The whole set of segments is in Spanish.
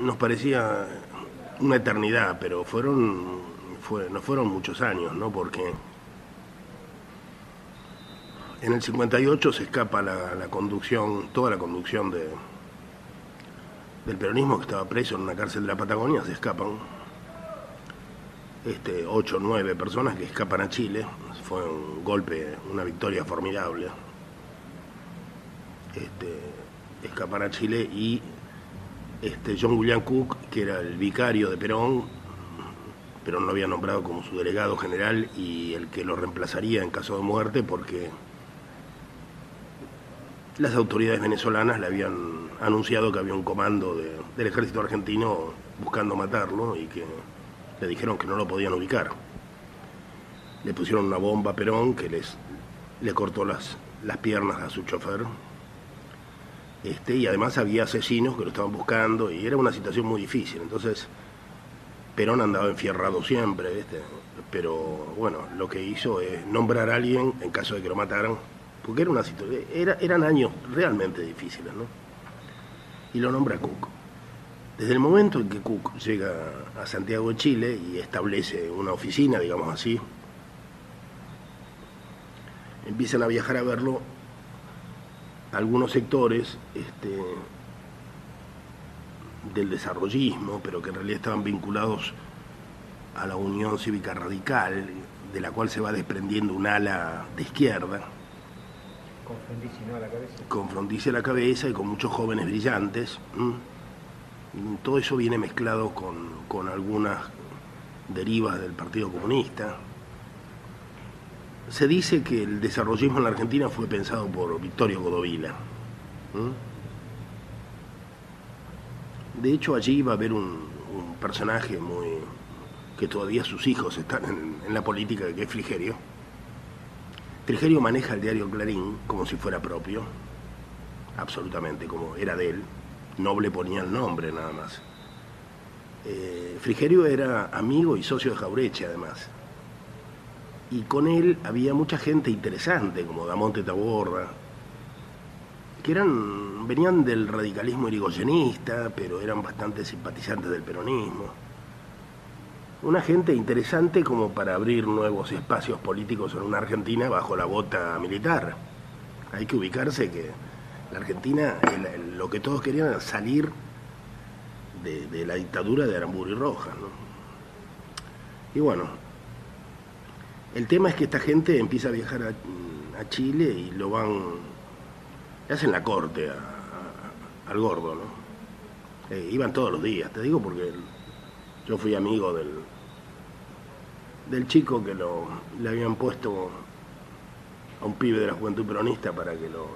nos parecía una eternidad, pero no fueron muchos años, ¿no? Porque en el 58 se escapa la conducción, toda la conducción del peronismo, que estaba preso en una cárcel de la Patagonia. Se escapan 8 o 9 personas que escapan a Chile. Fue un golpe, una victoria formidable. Escapan a Chile y John William Cook, que era el vicario de Perón lo había nombrado como su delegado general y el que lo reemplazaría en caso de muerte, porque las autoridades venezolanas le habían anunciado que había un comando del ejército argentino buscando matarlo y que le dijeron que no lo podían ubicar. Le pusieron una bomba a Perón que le cortó las piernas a su chofer. Y además había asesinos que lo estaban buscando y era una situación muy difícil. Entonces Perón andaba enfierrado siempre, ¿viste? Pero bueno, lo que hizo es nombrar a alguien en caso de que lo mataran, porque era una situación, eran años realmente difíciles, ¿no? Y lo nombra Cook. Desde el momento en que Cook llega a Santiago de Chile y establece una oficina, digamos así, empiezan a viajar a verlo algunos sectores del desarrollismo, pero que en realidad estaban vinculados a la Unión Cívica Radical, de la cual se va desprendiendo un ala de izquierda. Con Frondizi, ¿no? A la cabeza. Con Frondizi a la cabeza y con muchos jóvenes brillantes. Todo eso viene mezclado con algunas derivas del Partido Comunista. Se dice que el desarrollismo en la Argentina fue pensado por Vittorio Codovilla. De hecho, allí va a haber un personaje que todavía sus hijos están en la política, que es Frigerio. Frigerio maneja el diario Clarín como si fuera propio, absolutamente, como era de él. No le ponía el nombre nada más. Frigerio era amigo y socio de Jauretche, además. Y con él había mucha gente interesante, como Damonte Taborda, que venían del radicalismo irigoyenista, pero eran bastante simpatizantes del peronismo. Una gente interesante como para abrir nuevos espacios políticos en una Argentina bajo la bota militar. Hay que ubicarse que la Argentina, lo que todos querían era salir de la dictadura de Aramburu y Rojas, ¿no? Y bueno, el tema es que esta gente empieza a viajar a Chile y le hacen la corte al gordo, ¿no? Iban todos los días, te digo, porque yo fui amigo del chico que le habían puesto a un pibe de la Juventud Peronista para que lo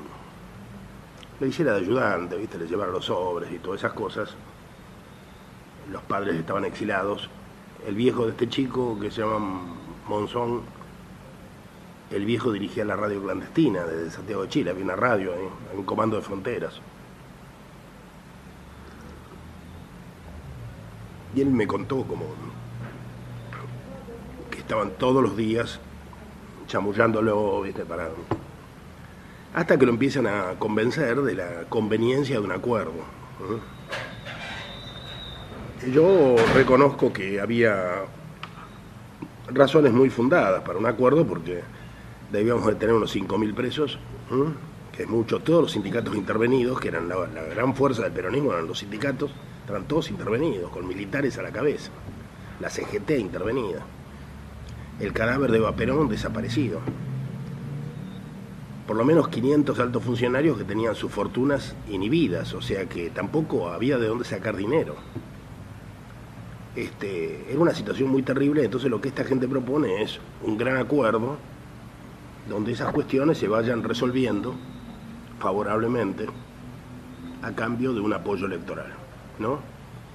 hiciera de ayudante, ¿viste? Le llevara los sobres y todas esas cosas. Los padres estaban exilados. El viejo de este chico, que se llama Monzón, el viejo dirigía la radio clandestina desde Santiago de Chile. Había una radio ahí, un comando de fronteras. Y él me contó como que estaban todos los días chamullándolo, ¿viste? Hasta que lo empiezan a convencer de la conveniencia de un acuerdo. Yo reconozco que había razones muy fundadas para un acuerdo, porque debíamos de tener unos 5.000 presos, que es mucho. Todos los sindicatos intervenidos, que eran la gran fuerza del peronismo, eran los sindicatos, estaban todos intervenidos, con militares a la cabeza. La CGT intervenida. El cadáver de Eva Perón desaparecido. Por lo menos 500 altos funcionarios que tenían sus fortunas inhibidas, o sea que tampoco había de dónde sacar dinero. Era una situación muy terrible. Entonces lo que esta gente propone es un gran acuerdo donde esas cuestiones se vayan resolviendo favorablemente a cambio de un apoyo electoral, ¿no?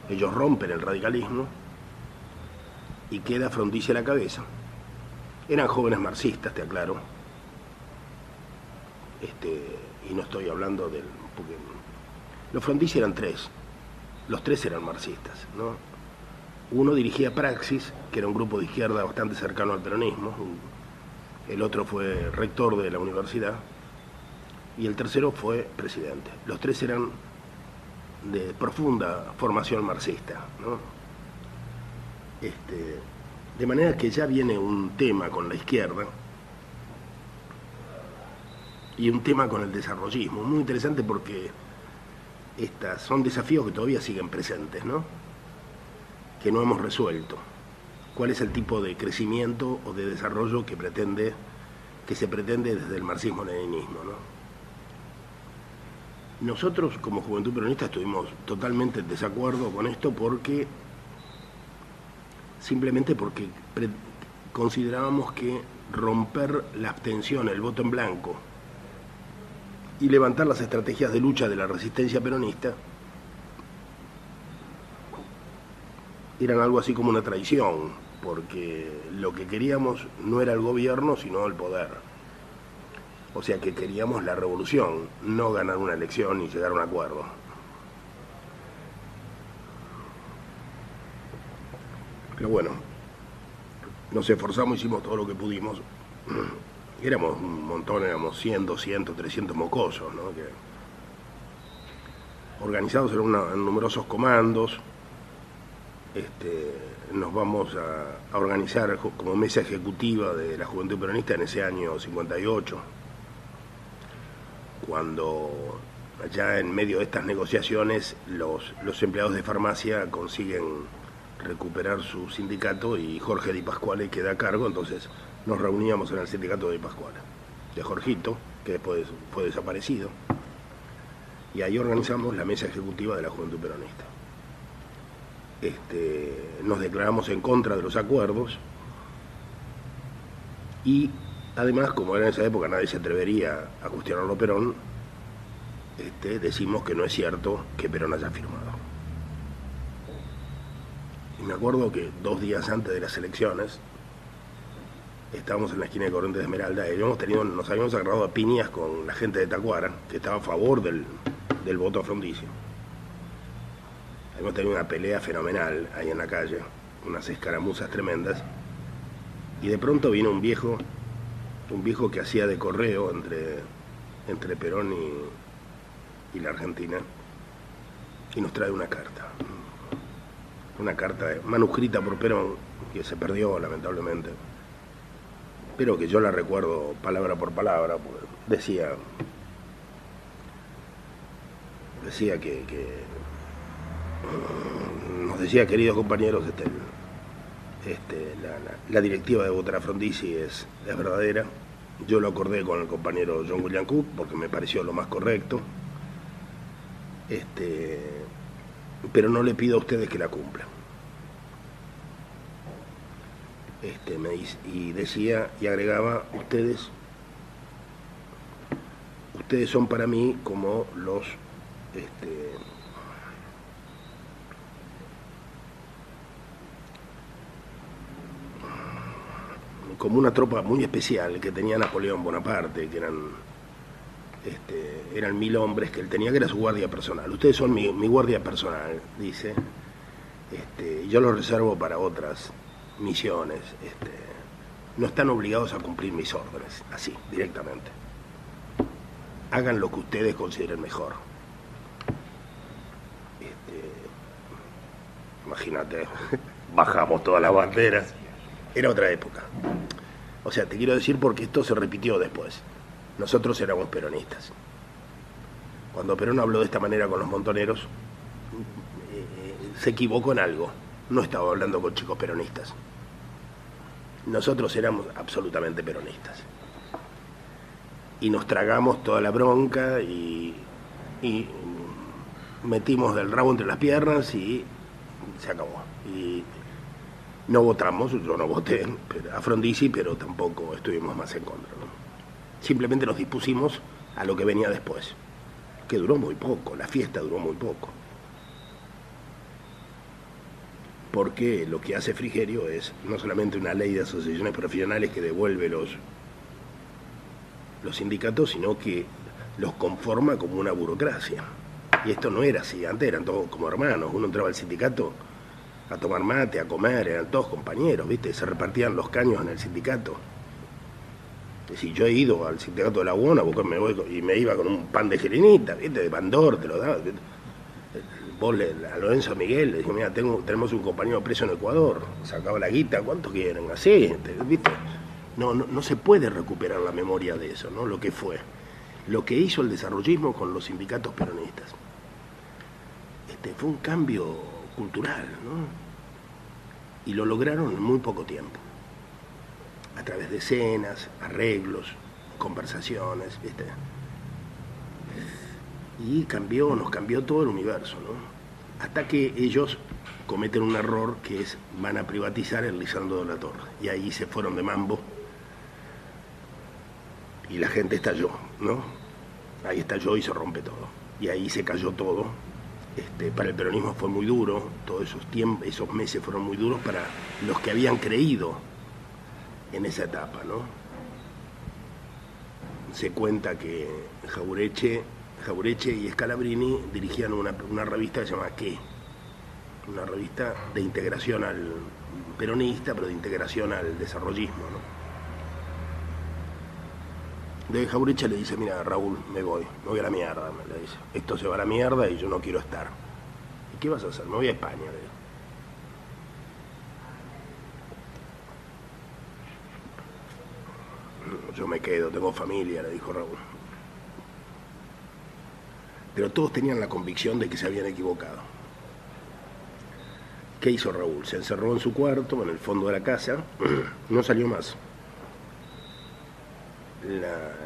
Ellos rompen el radicalismo y queda Frondizi a la cabeza. Eran jóvenes marxistas, te aclaro. Y no estoy hablando porque los Frondizi eran 3. Los 3 eran marxistas, ¿no? Uno dirigía Praxis, que era un grupo de izquierda bastante cercano al peronismo. El otro fue rector de la universidad. Y el tercero fue presidente. Los 3 eran de profunda formación marxista, ¿no? De manera que ya viene un tema con la izquierda y un tema con el desarrollismo, muy interesante porque son desafíos que todavía siguen presentes, ¿no? Que no hemos resuelto. ¿Cuál es el tipo de crecimiento o de desarrollo que se pretende desde el marxismo-leninismo, ¿no? Nosotros, como Juventud Peronista, estuvimos totalmente en desacuerdo con esto simplemente porque considerábamos que romper la abstención, el voto en blanco, y levantar las estrategias de lucha de la resistencia peronista eran algo así como una traición, porque lo que queríamos no era el gobierno, sino el poder. O sea que queríamos la revolución, no ganar una elección y llegar a un acuerdo. Pero bueno, nos esforzamos, hicimos todo lo que pudimos. Éramos un montón, éramos 100, 200, 300 mocosos, ¿no? Organizados en numerosos comandos. Nos vamos a organizar como mesa ejecutiva de la Juventud Peronista en ese año 58, cuando allá en medio de estas negociaciones los empleados de farmacia consiguen recuperar su sindicato y Jorge Di Pasquale queda a cargo, entonces nos reuníamos en el sindicato de Di Pasquale, de Jorgito, que después fue desaparecido, y ahí organizamos la mesa ejecutiva de la Juventud Peronista. Nos declaramos en contra de los acuerdos y además, como era en esa época nadie se atrevería a cuestionarlo a Perón, decimos que no es cierto que Perón haya firmado. Y me acuerdo que 2 días antes de las elecciones estábamos en la esquina de Corrientes de Esmeralda y nos habíamos agarrado a piñas con la gente de Tacuara, que estaba a favor del voto a Frondizi. Habíamos tenido una pelea fenomenal ahí en la calle, unas escaramuzas tremendas, y de pronto vino un viejo que hacía de correo entre Perón y la Argentina, y nos trae una carta manuscrita por Perón, que se perdió lamentablemente, pero que yo la recuerdo palabra por palabra, pues decía que nos decía: queridos compañeros, la directiva de votar a Frondizi es verdadera. Yo lo acordé con el compañero John William Cook porque me pareció lo más correcto, pero no le pido a ustedes que la cumplan. Y decía y agregaba: ustedes son para mí como como una tropa muy especial que tenía Napoleón Bonaparte, que eran 1000 hombres que él tenía, que era su guardia personal. Ustedes son mi guardia personal, dice, yo los reservo para otras misiones, no están obligados a cumplir mis órdenes, así, directamente. Hagan lo que ustedes consideren mejor. Imagínate, bajamos todas las banderas. Era otra época. O sea, te quiero decir porque esto se repitió después. Nosotros éramos peronistas. Cuando Perón habló de esta manera con los montoneros, se equivocó en algo. No estaba hablando con chicos peronistas. Nosotros éramos absolutamente peronistas. Y nos tragamos toda la bronca y metimos el rabo entre las piernas y se acabó. Y no votamos, yo no voté a Frondizi, pero tampoco estuvimos más en contra, ¿no? Simplemente nos dispusimos a lo que venía después, que duró muy poco, la fiesta duró muy poco. Porque lo que hace Frigerio es no solamente una ley de asociaciones profesionales que devuelve los sindicatos, sino que los conforma como una burocracia. Y esto no era así, antes eran todos como hermanos, uno entraba al sindicato a tomar mate, a comer, eran todos compañeros, ¿viste? Se repartían los caños en el sindicato. Es decir, yo he ido al sindicato de la UON a buscarme y me iba con un pan de gelinita, ¿viste? De Bandor, te lo daba. a Lorenzo Miguel le dijo, mira, tenemos un compañero preso en Ecuador, sacaba la guita, ¿cuánto quieren? Así, ¿viste? No se puede recuperar la memoria de eso, ¿no? Lo que fue. Lo que hizo el desarrollismo con los sindicatos peronistas. Fue un cambio cultural, ¿no? Y lo lograron en muy poco tiempo. A través de escenas, arreglos, conversaciones, ¿viste? Y nos cambió todo el universo, ¿no? Hasta que ellos cometen un error que es, van a privatizar el Lisandro de la Torre. Y ahí se fueron de mambo. Y la gente estalló, ¿no? Ahí estalló y se rompe todo. Y ahí se cayó todo. Para el peronismo fue muy duro, todos esos meses fueron muy duros para los que habían creído en esa etapa, ¿no? Se cuenta que Jauretche y Scalabrini dirigían una revista que se llama ¿Qué? Una revista de integración al peronista, pero de integración al desarrollismo, ¿no? De Jauretche le dice, mira, Raúl, me voy a la mierda, le dice. Esto se va a la mierda y yo no quiero estar. ¿Y qué vas a hacer? Me voy a España, le dijo. Yo me quedo, tengo familia, le dijo Raúl. Pero todos tenían la convicción de que se habían equivocado. ¿Qué hizo Raúl? Se encerró en su cuarto, en el fondo de la casa, no salió más.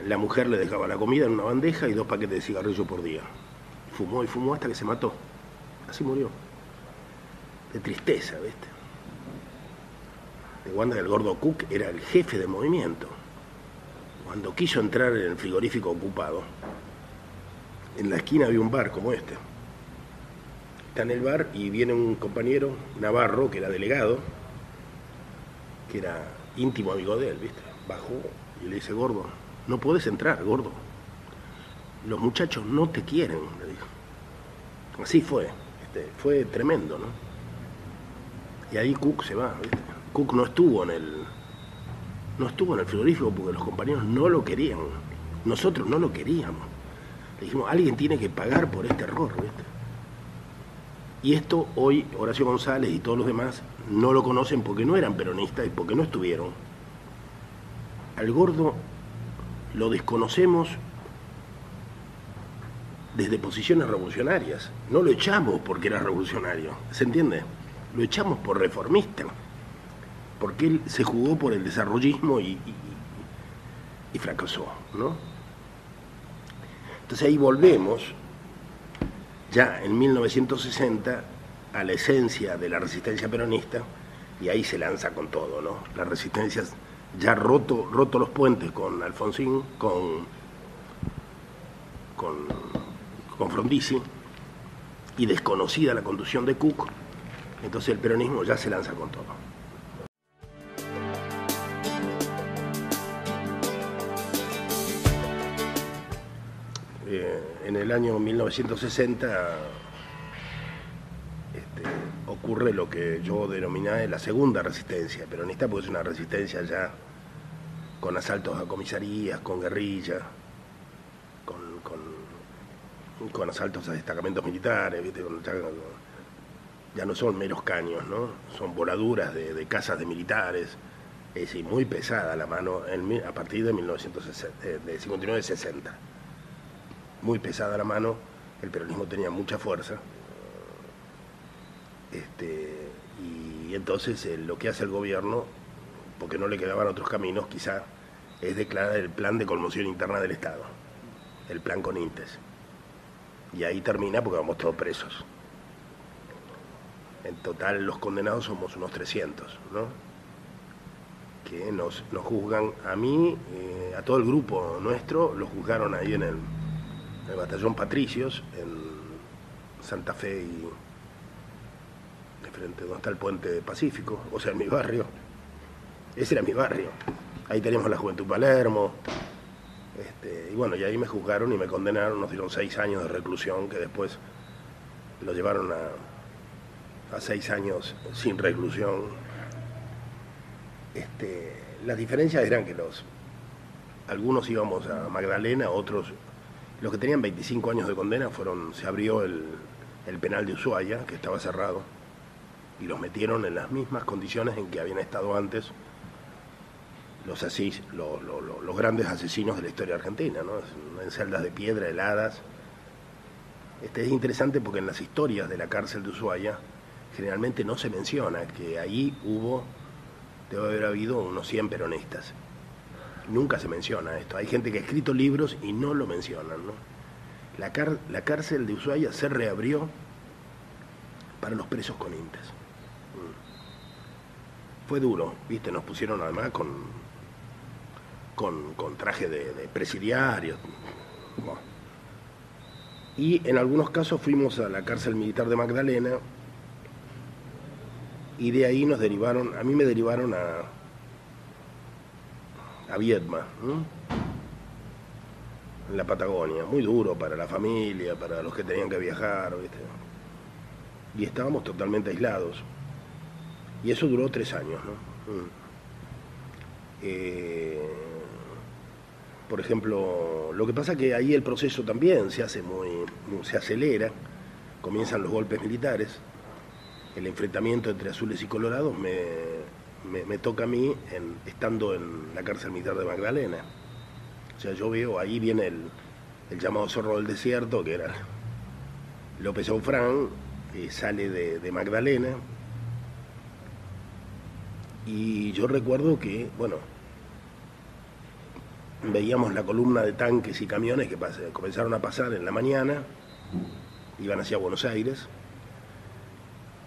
La mujer le dejaba la comida en una bandeja y 2 paquetes de cigarrillos por día. Fumó y fumó hasta que se mató. Así murió. De tristeza, ¿viste? De Wanda, el gordo Cook era el jefe del movimiento. Cuando quiso entrar en el frigorífico ocupado, en la esquina había un bar como este. Está en el bar y viene un compañero, Navarro, que era delegado, que era íntimo amigo de él, ¿viste? Bajó y le dice, gordo, no podés entrar, gordo. Los muchachos no te quieren, le dijo. Así fue, fue tremendo, ¿no? Y ahí Cook se va, ¿viste? Cook no estuvo en el frigorífico porque los compañeros no lo querían. Nosotros no lo queríamos. Le dijimos, alguien tiene que pagar por este error, ¿viste? Y esto hoy Horacio González y todos los demás no lo conocen porque no eran peronistas y porque no estuvieron. Al gordo lo desconocemos desde posiciones revolucionarias. No lo echamos porque era revolucionario, ¿se entiende? Lo echamos por reformista, porque él se jugó por el desarrollismo y fracasó, ¿no? Entonces ahí volvemos, ya en 1960, a la esencia de la resistencia peronista, y ahí se lanza con todo, ¿no? La resistencia ya roto los puentes con Alfonsín, con Frondizi, y desconocida la conducción de Cook, entonces el peronismo ya se lanza con todo. En el año 1960 ocurre lo que yo denominé la segunda resistencia peronista, porque es una resistencia ya con asaltos a comisarías, con guerrilla, con asaltos a destacamentos militares, ¿viste? Ya no son meros caños, ¿no? Son voladuras de casas de militares, es decir, muy pesada la mano a partir de 59-60. Muy pesada la mano, el peronismo tenía mucha fuerza, y entonces lo que hace el gobierno, porque no le quedaban otros caminos, quizá, es declarar el plan de conmoción interna del Estado, el plan Conintes. Y ahí termina porque vamos todos presos. En total los condenados somos unos 300, ¿no? Que nos juzgan a mí, a todo el grupo nuestro, lo juzgaron ahí en el batallón Patricios, en Santa Fe y de frente donde está el puente Pacífico, o sea, en mi barrio. Ese era mi barrio. Ahí teníamos la Juventud Palermo. Y bueno, y ahí me juzgaron y me condenaron, nos dieron 6 años de reclusión, que después lo llevaron a 6 años sin reclusión. Las diferencias eran que algunos íbamos a Magdalena, otros, los que tenían 25 años de condena, se abrió el penal de Ushuaia, que estaba cerrado, y los metieron en las mismas condiciones en que habían estado antes los grandes asesinos de la historia argentina, ¿no? En celdas de piedra, heladas. Es interesante porque en las historias de la cárcel de Ushuaia generalmente no se menciona que ahí debe haber habido unos 100 peronistas. Nunca se menciona esto. Hay gente que ha escrito libros y no lo mencionan, ¿no? La cárcel de Ushuaia se reabrió para los presos con INTES. Fue duro, ¿viste? Nos pusieron además con traje de presidiarios. Bueno. Y en algunos casos fuimos a la cárcel militar de Magdalena y de ahí a mí me derivaron a Viedma, ¿no? En la Patagonia, muy duro para la familia, para los que tenían que viajar, ¿viste? Y estábamos totalmente aislados. Y eso duró 3 años, ¿no? Por ejemplo, lo que pasa que ahí el proceso también se acelera, comienzan los golpes militares, el enfrentamiento entre azules y colorados me toca a mí estando en la cárcel militar de Magdalena. O sea, yo veo, ahí viene el llamado Zorro del Desierto, que era López Aufrán, sale de Magdalena, y yo recuerdo que, bueno, veíamos la columna de tanques y camiones que comenzaron a pasar en la mañana, iban hacia Buenos Aires,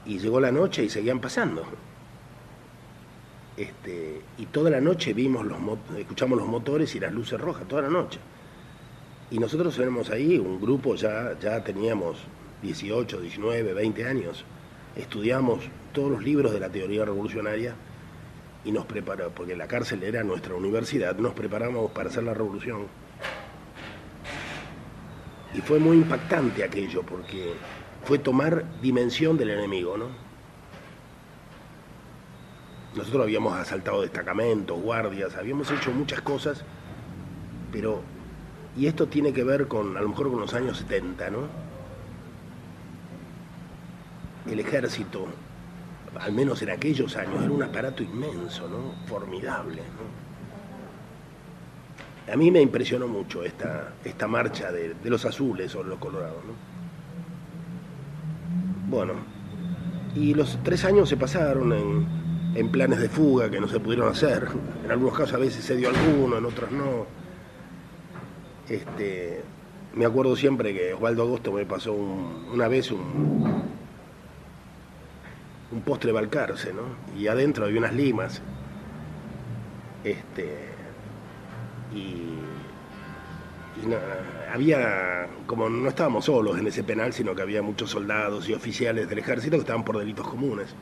y llegó la noche y seguían pasando. Y toda la noche escuchamos los motores y las luces rojas, toda la noche. Y nosotros éramos ahí, un grupo, ya teníamos 18, 19, 20 años, estudiamos todos los libros de la teoría revolucionaria y nos preparó, porque la cárcel era nuestra universidad, nos preparamos para hacer la revolución. Y fue muy impactante aquello, porque fue tomar dimensión del enemigo, ¿no? Nosotros habíamos asaltado destacamentos, guardias, habíamos hecho muchas cosas, y esto tiene que ver a lo mejor con los años 70, ¿no? El ejército, al menos en aquellos años, era un aparato inmenso, ¿no? Formidable, ¿no? A mí me impresionó mucho esta marcha de los azules sobre los colorados, ¿no? Bueno, y los 3 años se pasaron en planes de fuga que no se pudieron hacer. En algunos casos a veces se dio alguno, en otros no. Me acuerdo siempre que Osvaldo Agosto me pasó una vez un postre Balcarce, ¿no? Y adentro había unas limas. Había, como no estábamos solos en ese penal, sino que había muchos soldados y oficiales del ejército que estaban por delitos comunes.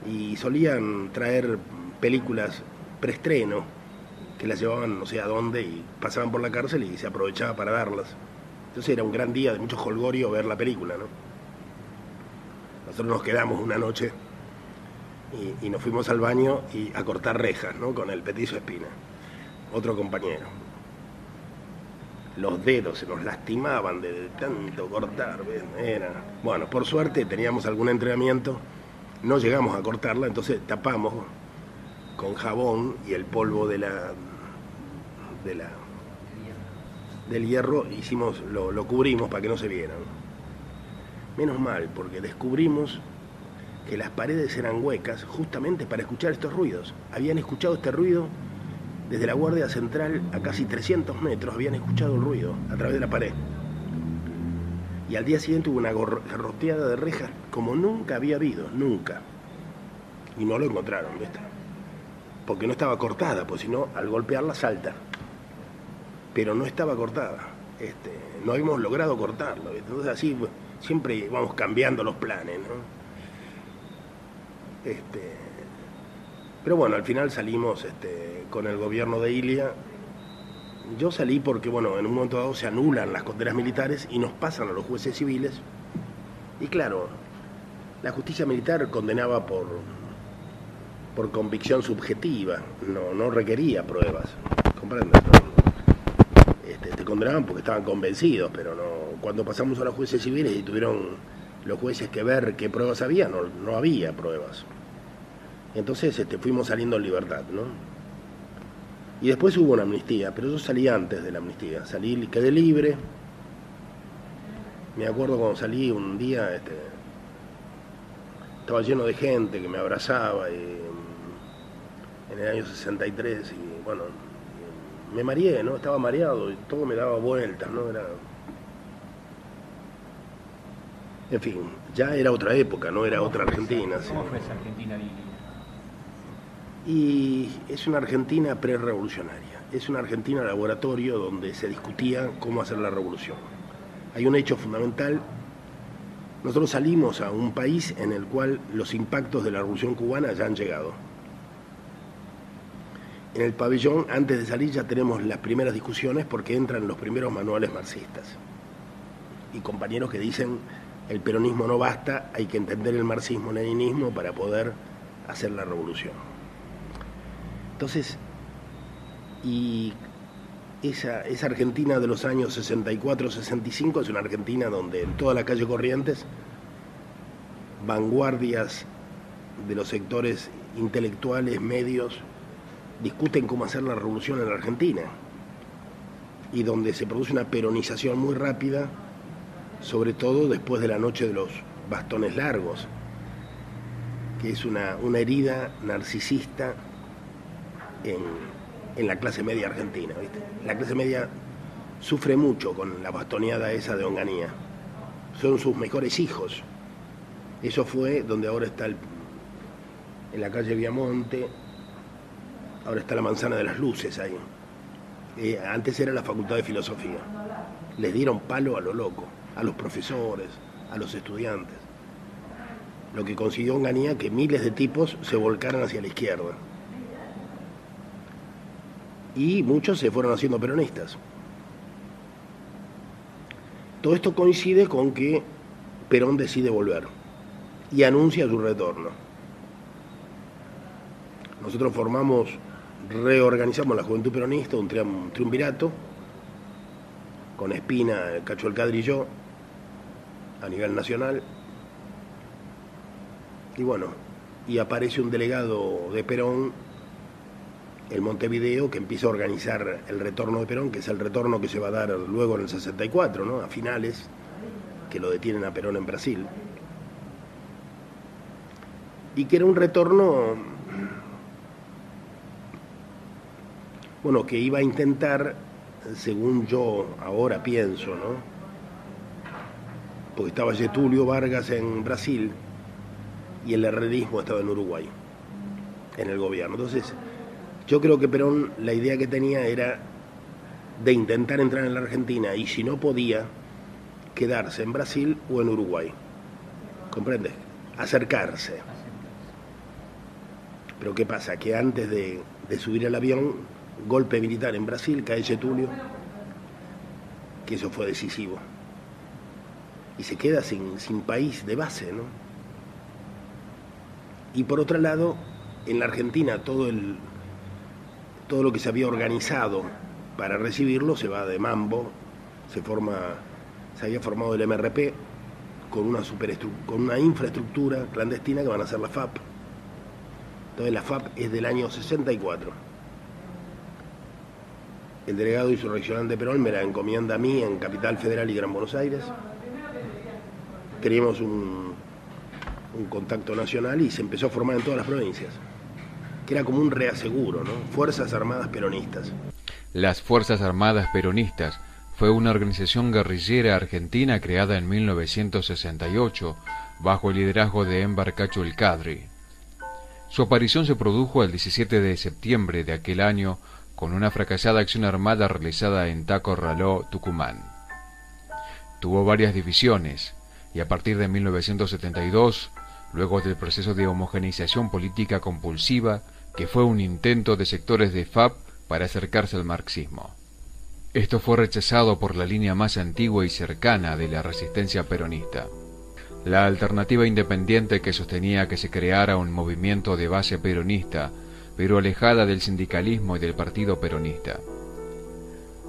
Y solían traer películas preestreno que las llevaban no sé a dónde y pasaban por la cárcel y se aprovechaba para darlas. Entonces era un gran día de mucho jolgorio ver la película, ¿no? Nosotros nos quedamos una noche y nos fuimos al baño y a cortar rejas, ¿no? Con el Petizo Espina, otro compañero. Los dedos se nos lastimaban de tanto cortar, ¿ves? Bueno, por suerte teníamos algún entrenamiento, no llegamos a cortarla, entonces tapamos con jabón y el polvo del hierro, lo cubrimos para que no se vieran. Menos mal, porque descubrimos que las paredes eran huecas justamente para escuchar estos ruidos. Habían escuchado este ruido desde la Guardia Central a casi 300 metros, habían escuchado el ruido a través de la pared. Y al día siguiente hubo una garroteada de rejas como nunca había habido, nunca. Y no lo encontraron, ¿viste? Porque no estaba cortada, pues si no, al golpearla salta. Pero no estaba cortada. No habíamos logrado cortarlo, ¿viste? Entonces así, pues, siempre vamos cambiando los planes, ¿no? Pero bueno, al final salimos con el gobierno de Ilia. Yo salí porque, bueno, en un momento dado se anulan las condenas militares y nos pasan a los jueces civiles. Y claro, la justicia militar condenaba por convicción subjetiva, no requería pruebas, ¿comprendes? te condenaban porque estaban convencidos, pero no. Cuando pasamos a los jueces civiles y tuvieron los jueces que ver qué pruebas había, no había pruebas. Entonces fuimos saliendo en libertad, ¿no? Y después hubo una amnistía, pero yo salí antes de la amnistía. Salí, quedé libre. Me acuerdo cuando salí un día, estaba lleno de gente que me abrazaba en el año 63 y bueno, me mareé, ¿no? Estaba mareado y todo me daba vueltas, ¿no? En fin, ya era otra época, no era otra Argentina. ¿Cómo fue esa Argentina divina? Y es una Argentina prerevolucionaria, es una Argentina laboratorio donde se discutía cómo hacer la revolución. Hay un hecho fundamental. Nosotros salimos a un país en el cual los impactos de la revolución cubana ya han llegado. En el pabellón, antes de salir, ya tenemos las primeras discusiones porque entran los primeros manuales marxistas. Y compañeros que dicen, el peronismo no basta, hay que entender el marxismo-leninismo para poder hacer la revolución. Entonces, y esa Argentina de los años 64-65 es una Argentina donde en toda la calle Corrientes, vanguardias de los sectores intelectuales, medios, discuten cómo hacer la revolución en la Argentina y donde se produce una peronización muy rápida, sobre todo después de la noche de los bastones largos, que es una herida narcisista en la clase media argentina, ¿viste? La clase media sufre mucho con la bastoneada esa de Onganía. Son sus mejores hijos. Eso fue donde ahora está en la calle Viamonte, ahora está la Manzana de las Luces ahí. Antes era la Facultad de Filosofía. Les dieron palo a lo loco, a los profesores, a los estudiantes. Lo que consiguió Onganía que miles de tipos se volcaran hacia la izquierda. Y muchos se fueron haciendo peronistas. Todo esto coincide con que Perón decide volver y anuncia su retorno. Nosotros reorganizamos la Juventud Peronista, un triunvirato, con Espina, Cacho Alcadre y yo, a nivel nacional. Y bueno, y aparece un delegado de Perón en Montevideo que empieza a organizar el retorno de Perón, que es el retorno que se va a dar luego en el 64, ¿no? A finales, que lo detienen a Perón en Brasil. Y que era un retorno, bueno, que iba a intentar, según yo ahora pienso, ¿no? Porque estaba Getúlio Vargas en Brasil y el herrerismo estaba en Uruguay, en el gobierno. Entonces, yo creo que Perón, la idea que tenía era de intentar entrar en la Argentina y si no podía, quedarse en Brasil o en Uruguay. ¿Comprendes? Acercarse. Pero ¿qué pasa? Que antes de subir al avión, golpe militar en Brasil, cae Getúlio, que eso fue decisivo. Y se queda sin país de base, ¿no? Y por otro lado, en la Argentina todo lo que se había organizado para recibirlo se va de mambo, se había formado el MRP con una infraestructura clandestina que van a ser la FAP. Entonces la FAP es del año 64. El delegado insurreccionante Perón me la encomienda a mí en Capital Federal y Gran Buenos Aires. Teníamos un contacto nacional y se empezó a formar en todas las provincias, que era como un reaseguro, ¿no? Fuerzas Armadas Peronistas. Las Fuerzas Armadas Peronistas fue una organización guerrillera argentina creada en 1968 bajo el liderazgo de Enver Cacho Alcadre. Su aparición se produjo el 17 de septiembre de aquel año con una fracasada acción armada realizada en Taco-Raló, Tucumán. Tuvo varias divisiones y a partir de 1972, luego del proceso de homogeneización política compulsiva, que fue un intento de sectores de FAP para acercarse al marxismo. Esto fue rechazado por la línea más antigua y cercana de la resistencia peronista, la alternativa independiente que sostenía que se creara un movimiento de base peronista, pero alejada del sindicalismo y del partido peronista.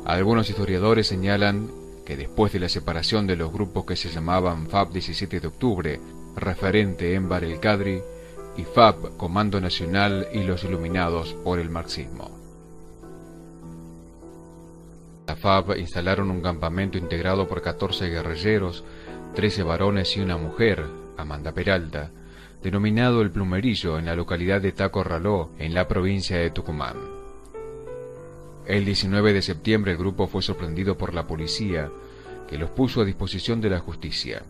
Algunos historiadores señalan que después de la separación de los grupos que se llamaban FAP 17 de octubre, Referente Enver el Kadri, y FAP Comando Nacional y los Iluminados por el marxismo. La FAP instalaron un campamento integrado por 14 guerrilleros, 13 varones y una mujer, Amanda Peralta, denominado El Plumerillo, en la localidad de Taco-Raló, en la provincia de Tucumán. El 19 de septiembre el grupo fue sorprendido por la policía, que los puso a disposición de la justicia.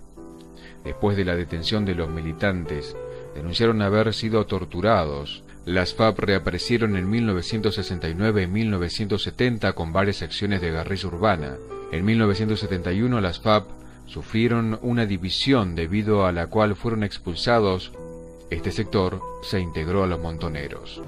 Después de la detención de los militantes, denunciaron haber sido torturados. Las FAP reaparecieron en 1969 y 1970 con varias acciones de guerrilla urbana. En 1971 las FAP sufrieron una división debido a la cual fueron expulsados. Este sector se integró a los montoneros.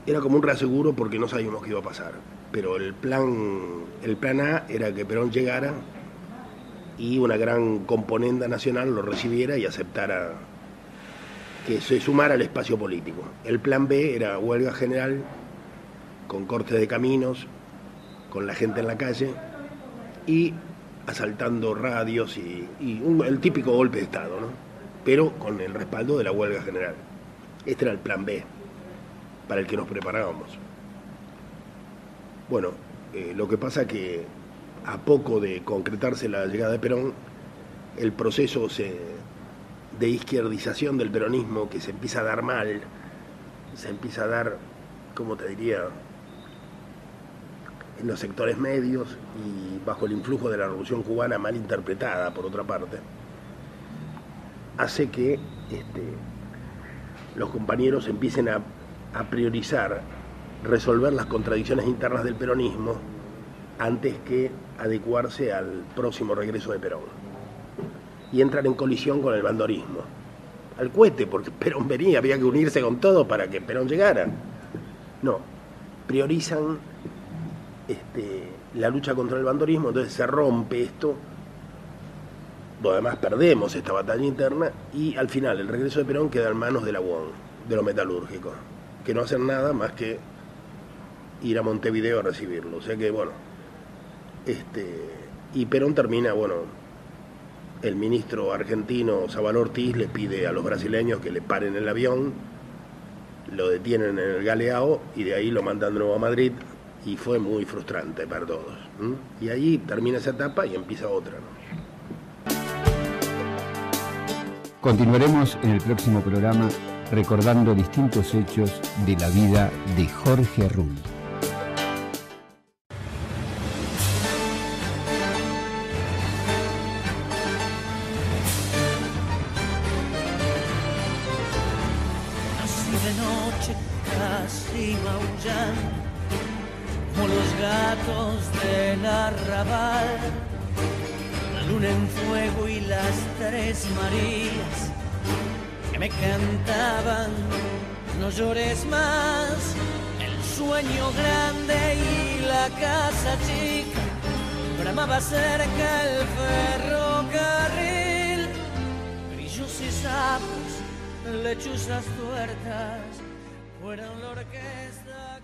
Era como un reaseguro porque no sabíamos qué iba a pasar. Pero el plan A era que Perón llegara y una gran componenda nacional lo recibiera y aceptara que se sumara al espacio político. El plan B era huelga general, con cortes de caminos, con la gente en la calle y asaltando radios y el típico golpe de Estado, ¿no? Pero con el respaldo de la huelga general. Este era el plan B, para el que nos preparábamos. Bueno, lo que pasa que a poco de concretarse la llegada de Perón, el proceso de izquierdización del peronismo que se empieza a dar mal, se empieza a dar, ¿cómo te diría?, en los sectores medios y bajo el influjo de la Revolución Cubana mal interpretada, por otra parte, hace que los compañeros empiecen a priorizar resolver las contradicciones internas del peronismo antes que adecuarse al próximo regreso de Perón. Y entran en colisión con el bandorismo. Al cohete, porque Perón venía, había que unirse con todo para que Perón llegara. No, priorizan la lucha contra el bandorismo, entonces se rompe esto. Bueno, además perdemos esta batalla interna y al final el regreso de Perón queda en manos de la UON, de lo metalúrgico, que no hacen nada más que ir a Montevideo a recibirlo. O sea que, bueno, y Perón termina, bueno, el ministro argentino Zabal Ortiz le pide a los brasileños que le paren el avión, lo detienen en el Galeao y de ahí lo mandan de nuevo a Madrid y fue muy frustrante para todos. Y ahí termina esa etapa y empieza otra, ¿no? Continuaremos en el próximo programa recordando distintos hechos de la vida de Jorge Rull. Así de noche, casi maullando, como los gatos del arrabal, la luna en fuego y las tres Marías que me cantaban, no llores más, el sueño grande y la casa chica, bramaba cerca el ferrocarril, grillos y sapos, lechuzas tuertas, fueron la orquesta.